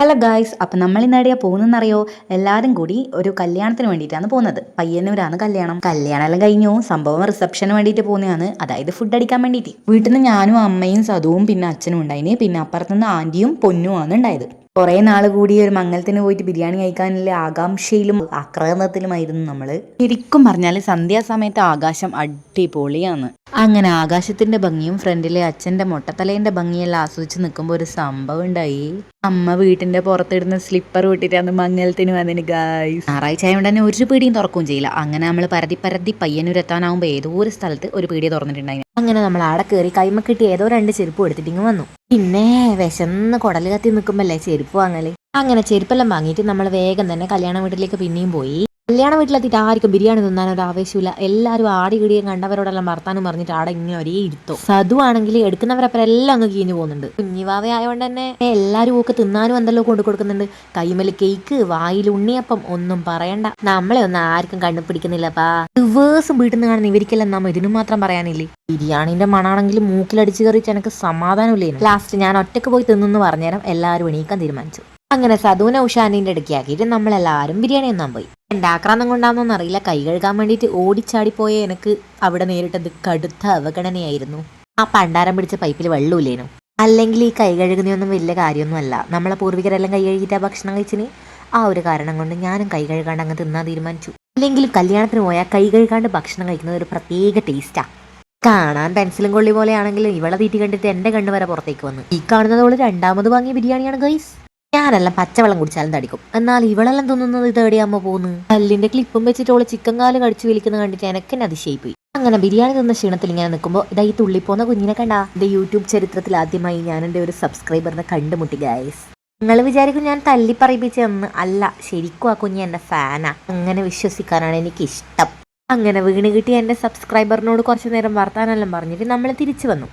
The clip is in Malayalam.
ഹലോ ഗായ്സ്, അപ്പം നമ്മൾ ഇന്ന് എവിടെയാ പോകുന്നതെന്നറിയോ? എല്ലാവരും കൂടി ഒരു കല്യാണത്തിന് വേണ്ടിയിട്ടാണ് പോകുന്നത്. പയ്യന്നൂരാണ് കല്യാണം എല്ലാം കഴിഞ്ഞു. സംഭവം റിസപ്ഷന് വേണ്ടിയിട്ട് പോകുന്നതാണ്, അതായത് ഫുഡ് അടിക്കാൻ വേണ്ടിയിട്ട്. വീട്ടിൽ നിന്ന് ഞാനും അമ്മയും സതുവും പിന്നെ അച്ഛനും ഉണ്ടായിന്. പിന്നെ അപ്പുറത്തുനിന്ന് ആന്റിയും പൊന്നുമാണ് ഉണ്ടായത്. കുറെ നാൾ കൂടി ഒരു മംഗലത്തിന് പോയിട്ട് ബിരിയാണി കഴിക്കാനുള്ള ആകാംക്ഷയിലും ആക്രമണത്തിലുമായിരുന്നു നമ്മള്. ശരിക്കും പറഞ്ഞാൽ സന്ധ്യാസമയത്ത് ആകാശം അടിപൊളിയാണ്. അങ്ങനെ ആകാശത്തിന്റെ ഭംഗിയും ഫ്രണ്ടിലെ അച്ഛന്റെ മൊട്ടത്തലേന്റെ ഭംഗിയെല്ലാം ആസ്വദിച്ച് നിൽക്കുമ്പോൾ ഒരു സംഭവം ഉണ്ടായി. അമ്മ വീട്ടിന്റെ പുറത്തിടുന്ന സ്ലിപ്പർ വിട്ടിട്ടാണ് മംഗലത്തിന് വന്നതിന് ഗായ്സ്. ഞായറാഴ്ച ആയതുകൊണ്ട് തന്നെ ഒരു പീടിയും തുറക്കുകയും ചെയ്യില്ല. അങ്ങനെ നമ്മൾ പരതി പയ്യന്നൂരെത്താനാവുമ്പോൾ ഏതോ ഒരു സ്ഥലത്ത് ഒരു പീടിയ തുറന്നിട്ടുണ്ടായിരുന്നു. അങ്ങനെ നമ്മൾ ആടെ കയറി കൈമ കിട്ടി ഏതോ 2 ചെരുപ്പ് എടുത്തിട്ടിങ്ങ് വന്നു. പിന്നെ വിശന്ന് കുടല് കത്തി നിൽക്കുമ്പല്ലേ ചെരുപ്പ് വാങ്ങല്. അങ്ങനെ ചെരുപ്പെല്ലാം വാങ്ങിയിട്ട് നമ്മൾ വേഗം തന്നെ കല്യാണ വീട്ടിലേക്ക് പിന്നെയും പോയി. കല്യാണ വീട്ടിലെത്തിയിട്ട് ആർക്കും ബിരിയാണി തിന്നാൻ ഒരു ആവേശമില്ല. എല്ലാവരും ആടി കിടിയും കണ്ടവരോടെല്ലാം വർത്താനം പറഞ്ഞിട്ട് ആടെ ഇങ്ങനെ ഒരേ ഇരുത്തോ. സതു ആണെങ്കിൽ എടുക്കുന്നവരപ്പം എല്ലാം അങ്ങ് കീഞ്ഞു പോകുന്നുണ്ട്. കുഞ്ഞിവാവ ആയതുകൊണ്ട് തന്നെ എല്ലാവരും ഒക്കെ തിന്നാനും എന്തെല്ലോ കൊണ്ടു കൊടുക്കുന്നുണ്ട്. കൈമല് കേക്ക്, വായിൽ ഉണ്ണിയപ്പം, ഒന്നും പറയണ്ട. നമ്മളെ ഒന്നും ആർക്കും കണ്ടുപിടിക്കുന്നില്ലപ്പാ. ദിവസം വീട്ടിൽ നിന്ന് കാണുന്ന ഇവർക്കെല്ലാം നമ്മ ഇതിനു മാത്രം പറയാനില്ലേ. ബിരിയാണിന്റെ മണാണെങ്കിലും മൂക്കിലടിച്ചു കയറിച്ച് എനിക്ക് സമാധാനമില്ലേനു. ലാസ്റ്റ് ഞാൻ ഒറ്റക്ക് പോയി തിന്നു പറഞ്ഞേരം എല്ലാവരും എണീക്കാൻ തീരുമാനിച്ചു. അങ്ങനെ സദൂന ഉഷാനിന്റെ ഇടയ്ക്കാക്കിയിട്ട് നമ്മളെല്ലാവരും ബിരിയാണി തിന്നാൻ പോയി. ഉണ്ടാക്രാന്തം കൊണ്ടാണെന്നൊന്നും അറിയില്ല, കൈ കഴുകാൻ വേണ്ടിയിട്ട് ഓടിച്ചാടിപ്പോയ എനിക്ക് അവിടെ നേരിട്ടത് കടുത്ത അവഗണനയായിരുന്നു. ആ പണ്ടാരം പിടിച്ച പൈപ്പിൽ വെള്ളമില്ലേനു. അല്ലെങ്കിൽ ഈ കൈ കഴുകുന്നതൊന്നും വലിയ കാര്യമൊന്നും അല്ല. നമ്മളെ പൂർവികരെല്ലാം കൈ കഴുകിയിട്ട് ഭക്ഷണം കഴിച്ചിന്. ആ ഒരു കാരണം കൊണ്ട് ഞാനും കൈ കഴുകാണ്ട് അങ്ങ് തിന്നാൻ തീരുമാനിച്ചു. അല്ലെങ്കിൽ കല്യാണത്തിന് പോയാൽ കൈ കഴുകാണ്ട് ഭക്ഷണം കഴിക്കുന്നത് ഒരു പ്രത്യേക ടേസ്റ്റാ. കാണാൻ പെൻസിലും കൊള്ളി പോലെയാണെങ്കിലും ഇവളെ തീറ്റി കണ്ടിട്ട് എന്റെ കണ്ണ് വരെ പുറത്തേക്ക് വന്നു. ഈ കാണുന്നതോള് രണ്ടാമത് വാങ്ങിയ ബിരിയാണിയാണ് ഗൈസ്. ഞാനെല്ലാം പച്ചവെള്ളം കുടിച്ചാലും തടിക്കും, എന്നാൽ ഇവളെല്ലാം തിന്നുന്നത് ഇത് എവിടെയാകുമ്പോ പോകുന്നു. കല്ലിന്റെ ക്ലിപ്പും വെച്ചിട്ട് ഓള് ചിക്കൻ കാല് കടിച്ചു വലിക്കുന്ന കണ്ടിട്ട് എനിക്ക് തന്നെ അതിശയിപ്പോയി. അങ്ങനെ ബിരിയാണി തിന്ന ക്ഷീണത്തിൽ ഇങ്ങനെ നിൽക്കുമ്പോൾ ഇതാ ഈ തുള്ളിപ്പോന്ന കുഞ്ഞിനെ കണ്ടാ. എന്റെ യൂട്യൂബ് ചരിത്രത്തിൽ ആദ്യമായി ഞാൻ എൻ്റെ ഒരു സബ്സ്ക്രൈബറിനെ കണ്ടുമുട്ടി ഗൈസ്. നിങ്ങൾ വിചാരിക്കും ഞാൻ തല്ലി പറയിപ്പിച്ചെന്ന്. അല്ല, ശരിക്കും ആ കുഞ്ഞ് എൻ്റെ ഫാനാ. അങ്ങനെ വിശ്വസിക്കാനാണ് എനിക്കിഷ്ടം. അങ്ങനെ വീണ് കിട്ടിയ എൻ്റെ സബ്സ്ക്രൈബറിനോട് കുറച്ചു നേരം വർത്താനെല്ലാം പറഞ്ഞിട്ട് നമ്മൾ തിരിച്ചു വന്നു.